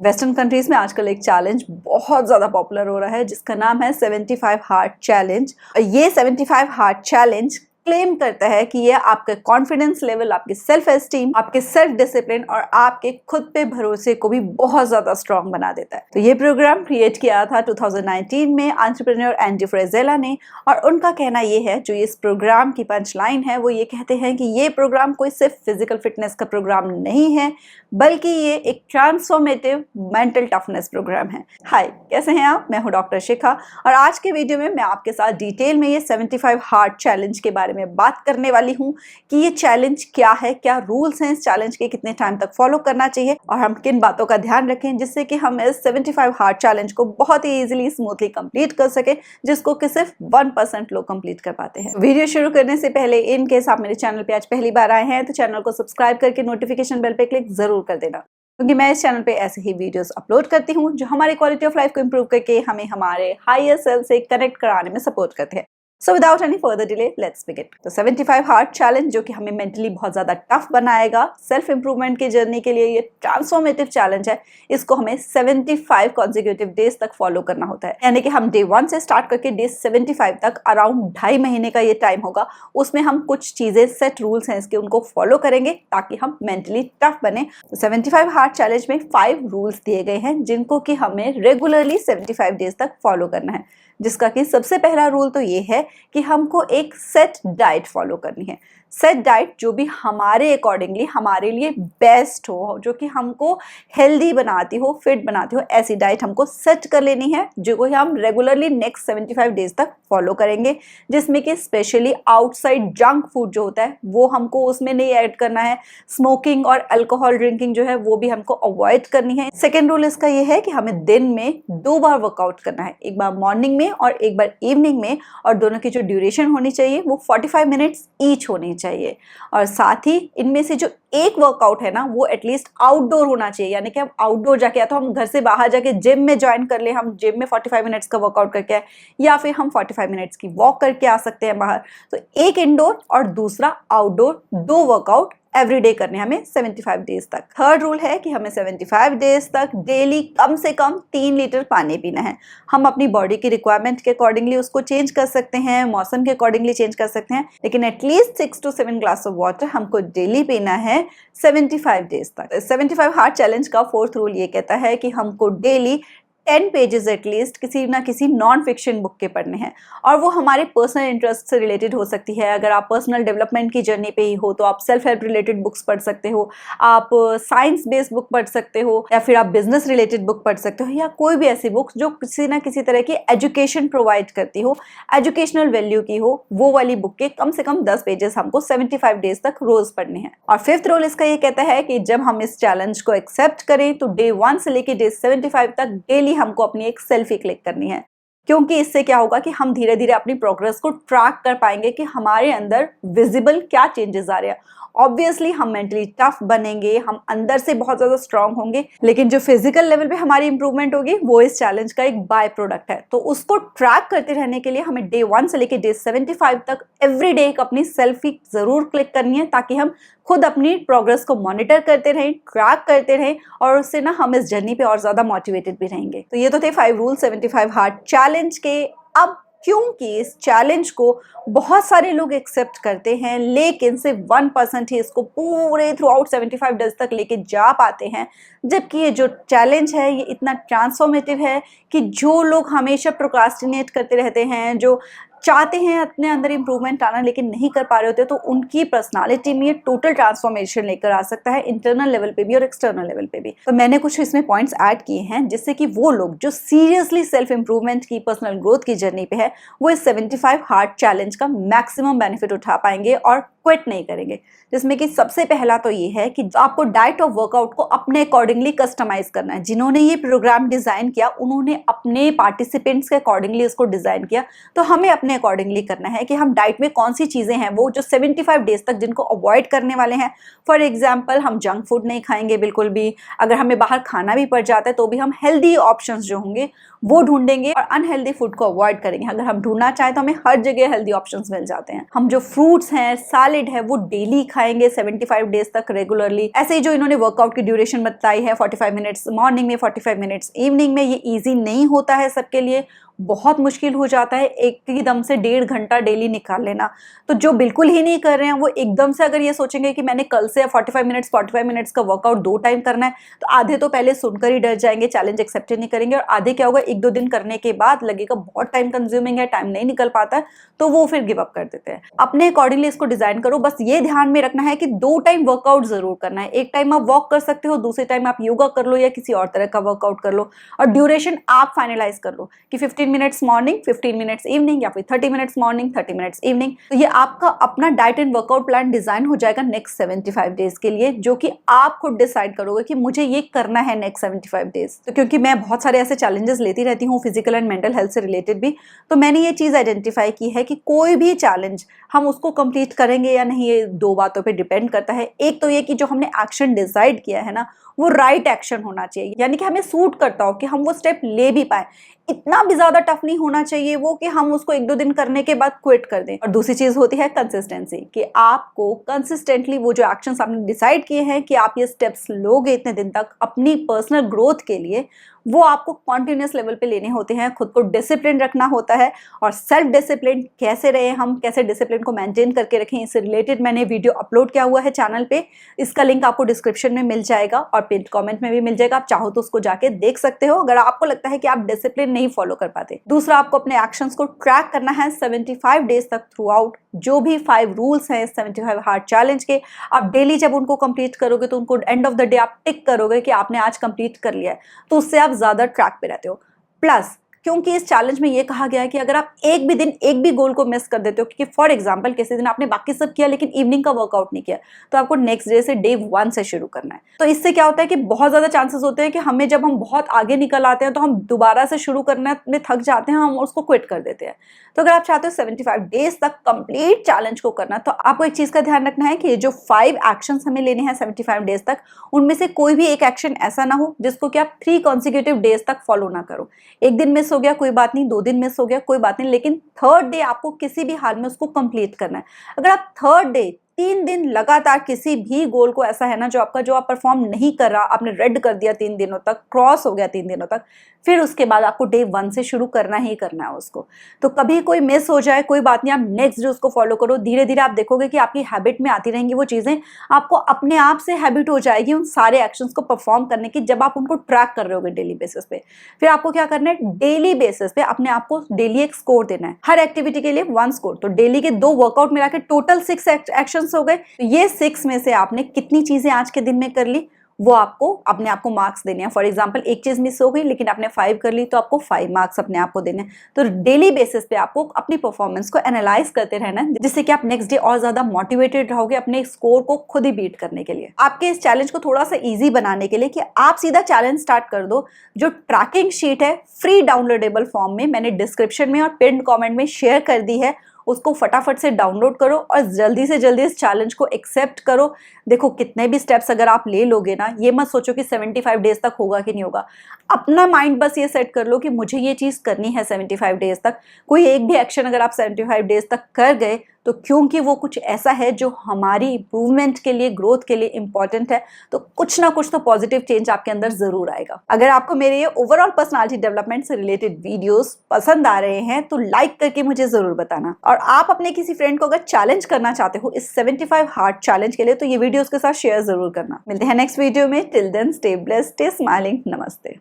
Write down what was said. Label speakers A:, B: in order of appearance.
A: Western countries में आजकल एक चैलेंज बहुत ज़्यादा पॉपुलर हो रहा है जिसका नाम है 75 हार्ड चैलेंज। ये 75 हार्ड चैलेंज क्लेम करता है कि ये आपके कॉन्फिडेंस लेवल, आपके सेल्फ एस्टीम, आपके सेल्फ डिसिप्लिन और आपके खुद पे भरोसे को भी बहुत ज़्यादा स्ट्रॉन्ग बना देता है। तो ये प्रोग्राम क्रिएट किया था 2019 में एंटरप्रेन्योर एंडी फ्रेजेला ने, और उनका कहना ये है, जो इस प्रोग्राम की पंच लाइन है वो ये कहते हैं कि ये प्रोग्राम कोई सिर्फ फिजिकल फिटनेस का प्रोग्राम नहीं है, बल्कि ये एक ट्रांसफॉर्मेटिव मेंटल टफनेस प्रोग्राम है। हाय, कैसे हैं आप? मैं हूं डॉक्टर शिखा और आज के वीडियो में मैं आपके साथ डिटेल में ये 75 हार्ड चैलेंज के बारे में बात करने वाली हूं कि ये चैलेंज क्या है, क्या रूल्स हैं इस चैलेंज के, कितने टाइम तक फॉलो करना चाहिए और हम किन बातों का ध्यान रखें जिससे कि हम इस 75 हार्ड चैलेंज को बहुत ही इजीली, स्मूथली कंप्लीट कर सके, जिसको कि सिर्फ 1% लोग कंप्लीट कर पाते हैं। वीडियो शुरू करने से पहले इन केस आप मेरे चैनल पे आज पहली बार आए हैं तो चैनल को सब्सक्राइब करके नोटिफिकेशन बेल पे क्लिक जरूर कर देना, क्योंकि मैं इस चैनल पे ऐसे ही वीडियोस अपलोड करती हूँ जो हमारी क्वालिटी ऑफ लाइफ को इंप्रूव करके हमें हमारे हायर सेल्फ से कनेक्ट कराने में सपोर्ट करते हैं। So without any further delay let's begin. तो 75 हार्ड चैलेंज जो कि हमें मेंटली बहुत ज्यादा टफ बनाएगा, सेल्फ इंप्रूवमेंट की जर्नी के लिए ये ट्रांसफॉर्मेटिव चैलेंज है। इसको हमें 75 कॉन्जिक्यूटिव डेज तक फॉलो करना होता है, यानी कि हम डे 1 से स्टार्ट करके डे 75 तक अराउंड 2.5 महीने का ये टाइम होगा। उसमें हम कुछ चीजें, सेट रूल्स हैं इसके, उनको फॉलो करेंगे ताकि हम मेंटली टफ बने। तो 75 हार्ड चैलेंज में 5 रूल्स दिए गए हैं जिनको कि हमें रेगुलरली 75 डेज तक फॉलो करना है, जिसका कि सबसे पहला रूल तो ये है कि हमको एक सेट डाइट फॉलो करनी है। सेट डाइट जो भी हमारे अकॉर्डिंगली हमारे लिए बेस्ट हो, जो कि हमको हेल्दी बनाती हो, फिट बनाती हो, ऐसी डाइट हमको सेट कर लेनी है, जो कि हम रेगुलरली नेक्स्ट 75 डेज तक फॉलो करेंगे, जिसमें कि स्पेशली आउटसाइड जंक फूड जो होता है वो हमको उसमें नहीं ऐड करना है। स्मोकिंग और अल्कोहल ड्रिंकिंग जो है वो भी हमको अवॉइड करनी है। सेकेंड रूल इसका ये है कि हमें दिन में 2 बार वर्कआउट करना है, एक बार मॉर्निंग में और एक बार इवनिंग में, और दोनों की जो ड्यूरेशन होनी चाहिए वो 45 मिनट्स ईच होनी चाहिए। और साथ ही इनमें से जो एक वर्कआउट है ना वो एटलीस्ट आउटडोर होना चाहिए, यानी कि हम आउटडोर जाके, या तो हम घर से बाहर जाके जिम में ज्वाइन कर ले, हम जिम में 45 मिनट्स का वर्कआउट करके आए, या फिर हम 45 मिनट्स की वॉक करके आ सकते हैं बाहर। तो एक इंडोर और दूसरा आउटडोर, 2 वर्कआउट एवरीडे करने हमें 75 डेज तक। थर्ड रूल है कि हमें 75 डेज तक डेली कम से कम 3 लीटर पानी पीना है। हम अपनी बॉडी की रिक्वायरमेंट के अकॉर्डिंगली उसको चेंज कर सकते हैं, मौसम के अकॉर्डिंगली चेंज कर सकते हैं, लेकिन at least 6 to 7 glass of water हमको डेली पीना है 75 डेज तक। 75 हार्ड चैलेंज का फोर्थ रूल ये कहता है कि हमको डेली 10 पेजेस एटलीस्ट किसी ना किसी नॉन फिक्शन बुक के पढ़ने हैं, और वो हमारे पर्सनल इंटरेस्ट से रिलेटेड हो सकती है। अगर आप पर्सनल डेवलपमेंट की जर्नी पे ही हो तो आप सेल्फ हेल्प रिलेटेड बुक्स पढ़ सकते हो, आप साइंस बेस्ड बुक पढ़ सकते हो, या फिर आप बिजनेस रिलेटेड बुक पढ़ सकते हो, या कोई भी ऐसी बुक्स जो किसी ना किसी तरह की एजुकेशन प्रोवाइड करती हो, एजुकेशनल वैल्यू की हो, वो वाली बुक के कम से कम 10 पेजेस हमको 75 डेज तक रोज पढ़ने हैं। और फिफ्थ रूल इसका ये कहता है कि जब हम इस चैलेंज को एक्सेप्ट करें तो डे 1 से लेके डे 75 तक डेली हमको अपनी एक सेल्फी क्लिक करनी है, क्योंकि इससे क्या होगा कि हम धीरे धीरे अपनी प्रोग्रेस को ट्रैक कर पाएंगे कि हमारे अंदर विजिबल क्या चेंजेस आ रहे हैं। ऑब्वियसली हम मेंटली टफ बनेंगे, हम अंदर से बहुत ज्यादा स्ट्रांग होंगे, लेकिन जो फिजिकल लेवल पे हमारी इंप्रूवमेंट होगी वो इस चैलेंज का एक बाय प्रोडक्ट है। तो उसको ट्रैक करते रहने के लिए हमें डे 1 से लेके डे 75 तक एवरी डे अपनी सेल्फी जरूर क्लिक करनी है, ताकि हम खुद अपनी प्रोग्रेस को मॉनिटर करते रहें, ट्रैक करते रहें, और उससे ना हम इस जर्नी पे और ज्यादा मोटिवेटेड भी रहेंगे। तो ये तो थे 5 रूल 75 हार्ड चैलेंज के। अब क्योंकि इस चैलेंज को बहुत सारे लोग एक्सेप्ट करते हैं, लेकिन सिर्फ 1% ही इसको पूरे थ्रू आउट 75 डेज तक लेके जा पाते हैं, जबकि ये जो चैलेंज है ये इतना ट्रांसफॉर्मेटिव है कि जो लोग हमेशा प्रोक्रास्टिनेट करते रहते हैं, जो चाहते हैं अपने अंदर इंप्रूवमेंट आना लेकिन नहीं कर पा रहे होते, तो उनकी पर्सनालिटी में ये टोटल ट्रांसफॉर्मेशन लेकर आ सकता है, इंटरनल लेवल पे भी और एक्सटर्नल लेवल पे भी। तो मैंने कुछ इसमें पॉइंट्स ऐड किए हैं जिससे कि वो लोग जो सीरियसली सेल्फ इंप्रूवमेंट की, पर्सनल ग्रोथ की जर्नी पे है, वो इस 75 हार्ड चैलेंज का मैक्सिमम बेनिफिट उठा पाएंगे और क्विट नहीं करेंगे। जिसमें कि सबसे पहला तो ये है कि आपको डाइट और वर्कआउट को अपने अकॉर्डिंगली कस्टमाइज करना है। जिन्होंने ये प्रोग्राम डिजाइन किया उन्होंने अपने पार्टिसिपेंट्स के अकॉर्डिंगली इसको डिजाइन किया, तो हमें अपने अपने अकॉर्डिंगली करना है कि हम डाइट में कौन सी चीज़ें हैं वो जो 75 डेज तक जिनको अवॉइड करने वाले हैं। फॉर एग्जाम्पल हम जंक फूड नहीं खाएंगे बिल्कुल भी, अगर हमें बाहर खाना भी पड़ जाता है तो भी हम हेल्दी ऑप्शंस जो होंगे वो ढूंढेंगे और अनहेल्दी फूड को अवॉइड करेंगे। अगर हम ढूंढना चाहें तो हमें हर जगह हेल्दी ऑप्शंस मिल जाते हैं। हम जो फ्रूट्स हैं, सैलेड है, वो डेली खाएंगे 75 डेज तक रेगुलरली। ऐसे ही जो इन्होंने वर्कआउट की ड्यूरेशन बताई है 45 मिनट्स मॉर्निंग में, 45 मिनट्स इवनिंग में, ये ईजी नहीं होता है सबके लिए, बहुत मुश्किल हो जाता है एक ही दम से 1.5 घंटा डेली निकाल लेना। तो जो बिल्कुल ही नहीं कर रहे हैं वो एकदम से अगर ये सोचेंगे कि मैंने कल से 45 मिनट्स का वर्कआउट 2 टाइम करना है, तो आधे तो पहले सुनकर ही डर जाएंगे, चैलेंज एक्सेप्ट नहीं करेंगे, और आधे क्या होगा 1-2 दिन करने के बाद लगेगा बहुत टाइम कंज्यूमिंग है, टाइम नहीं निकल पाता है, तो वो फिर गिव अप कर देते हैं। अपने अकॉर्डिंगली इसको डिजाइन करो। बस ये ध्यान में रखना है कि 2 टाइम वर्कआउट जरूर करना है। एक टाइम आप वॉक कर सकते हो, दूसरे टाइम आप योगा कर लो या किसी और तरह का वर्कआउट कर लो, और ड्यूरेशन आप फाइनलाइज कर लो कि 15 मिनट्स मॉर्निंग, 15 मिनट्स इवनिंग, या फिर 30 मिनट्स मॉर्निंग, 30 मिनट्स इवनिंग। तो ये आपका अपना diet and workout plan design हो जाएगा नेक्स्ट 75 डेज के लिए, जो कि आप खुद डिसाइड करोगे कि मुझे ये करना है नेक्स्ट 75 डेज। तो क्योंकि मैं बहुत सारे ऐसे चैलेंजेस लेती रहती हूँ फिजिकल एंड मेंटल हेल्थ से रिलेटेड भी, तो मैंने ये चीज आइडेंटिफाई की है कि कोई भी चैलेंज हम उसको कंप्लीट करेंगे या नहीं, ये 2 बातों पे डिपेंड करता है। एक तो ये कि जो हमने एक्शन डिसाइड किया है ना, वो राइट एक्शन होना चाहिए, यानी कि हमें सूट करता हो, कि हम वो स्टेप ले भी पाए। इतना भी ज्यादा टफ नहीं होना चाहिए वो कि हम उसको 1-2 दिन करने के बाद क्विट कर दें। और दूसरी चीज होती है कंसिस्टेंसी, कि आपको कंसिस्टेंटली वो जो एक्शंस आपने डिसाइड किए हैं कि आप ये स्टेप्स लोगे इतने दिन तक अपनी पर्सनल ग्रोथ के लिए, वो आपको कॉन्टिन्यूस लेवल पे लेने होते हैं। खुद को डिसिप्लिन रखना होता है, और सेल्फ डिसिप्लिन कैसे रहे, हम कैसे डिसिप्लिन को मेंटेन करके रखें, इससे रिलेटेड मैंने वीडियो अपलोड किया हुआ है चैनल पे। इसका लिंक आपको डिस्क्रिप्शन में मिल जाएगा और पिन कमेंट में भी मिल जाएगा, आप चाहो तो उसको जाके देख सकते हो अगर आपको लगता है कि आप डिसिप्लिन नहीं फॉलो कर पाते। दूसरा, आपको अपने एक्शंस को ट्रैक करना है 75 डेज तक थ्रू आउट। जो भी 5 रूल्स हैं 75 हार्ड चैलेंज के, आप डेली जब उनको कंप्लीट करोगे तो उनको एंड ऑफ द डे आप टिक करोगे कि आपने आज कंप्लीट कर लिया है, तो उससे आप ज्यादा ट्रैक पे रहते हो। प्लस क्योंकि इस चैलेंज में ये कहा गया है कि अगर आप एक भी दिन एक भी गोल को मिस कर देते हो, क्योंकि फॉर एग्जांपल किसी दिन आपने बाकी सब किया लेकिन इवनिंग का वर्कआउट नहीं किया, तो आपको नेक्स्ट डे से डे 1 से शुरू करना है। तो इससे क्या होता है कि बहुत ज्यादा चांसेस होते हैं कि हमें जब हम बहुत आगे निकल आते हैं तो हम दोबारा से शुरू करने में थक जाते हैं, हम उसको क्विट कर देते हैं। तो अगर आप चाहते हो 75 डेज तक कंप्लीट चैलेंज को करना, तो आपको एक चीज का ध्यान रखना है कि जो 5 एक्शंस हमें लेने हैं 75 डेज तक, उनमें से कोई भी एक एक्शन ऐसा ना हो जिसको कि आप 3 कॉन्सिक्यूटिव डेज तक फॉलो ना करो। एक दिन मिस हो गया कोई बात नहीं, 2 दिन मिस हो गया कोई बात नहीं, लेकिन 3rd डे आपको किसी भी हाल में उसको कंप्लीट करना है। अगर आप 3rd डे 3 दिन लगातार किसी भी गोल को, ऐसा है ना जो आप परफॉर्म नहीं कर रहा, आपने रेड कर दिया 3 दिनों तक, क्रॉस हो गया 3 दिनों तक, फिर उसके बाद आपको डे 1 से शुरू करना ही करना है उसको। तो कभी कोई मिस हो जाए कोई बात नहीं, आप नेक्स्ट डे उसको फॉलो करो। धीरे धीरे आप देखोगे कि आपकी हैबिट में आती रहेंगी वो चीजें, आपको अपने आप से हैबिट हो जाएगी उन सारे एक्शंस को परफॉर्म करने की, जब आप उनको ट्रैक कर रहे होगे डेली बेसिस पे। फिर आपको क्या करना है, डेली बेसिस पे अपने आप को डेली एक स्कोर देना है, हर एक्टिविटी के लिए 1 स्कोर। तो डेली के 2 वर्कआउट मिला के टोटल 6 एक्शंस हो गए। तो ये 6 में से आपने कितनी चीजें आज के दिन में कर ली, वो आपको अपने आप को मार्क्स देने हैं। फॉर एग्जांपल एक चीज मिस हो गई लेकिन आपने 5 कर ली, तो आपको 5 मार्क्स अपने आप को देने हैं। तो डेली बेसिस पे आपको अपनी परफॉर्मेंस को एनालाइज करते रहना है, जिससे कि आप नेक्स्ट डे और ज्यादा मोटिवेटेड रहोगे अपने स्कोर को खुद ही बीट करने के लिए। आपके इस चैलेंज को थोड़ा सा इजी बनाने के लिए कि आप सीधा चैलेंज स्टार्ट कर दो, जो ट्रैकिंग शीट है फ्री डाउनलोडेबल फॉर्म में मैंने डिस्क्रिप्शन में और पिन कमेंट में शेयर कर दी है, उसको फटाफट से डाउनलोड करो और जल्दी से जल्दी इस चैलेंज को एक्सेप्ट करो। देखो कितने भी स्टेप्स अगर आप ले लोगे ना, ये मत सोचो कि 75 डेज तक होगा कि नहीं होगा। अपना माइंड बस ये सेट कर लो कि मुझे ये चीज करनी है 75 डेज तक। कोई एक भी एक्शन अगर आप 75 डेज तक कर गए, तो क्योंकि वो कुछ ऐसा है जो हमारी इंप्रूवमेंट के लिए, ग्रोथ के लिए इंपॉर्टेंट है, तो कुछ ना कुछ तो पॉजिटिव चेंज आपके अंदर जरूर आएगा। अगर आपको मेरे ये ओवरऑल पर्सनालिटी डेवलपमेंट से रिलेटेड वीडियोस पसंद आ रहे हैं तो लाइक करके मुझे जरूर बताना। और आप अपने किसी फ्रेंड को अगर चैलेंज करना चाहते हो इस 75 हार्ड चैलेंज के लिए, तो ये वीडियो उसके साथ शेयर जरूर करना। मिलते हैं नेक्स्ट वीडियो में। Till then stay blessed, stay smiling. नमस्ते।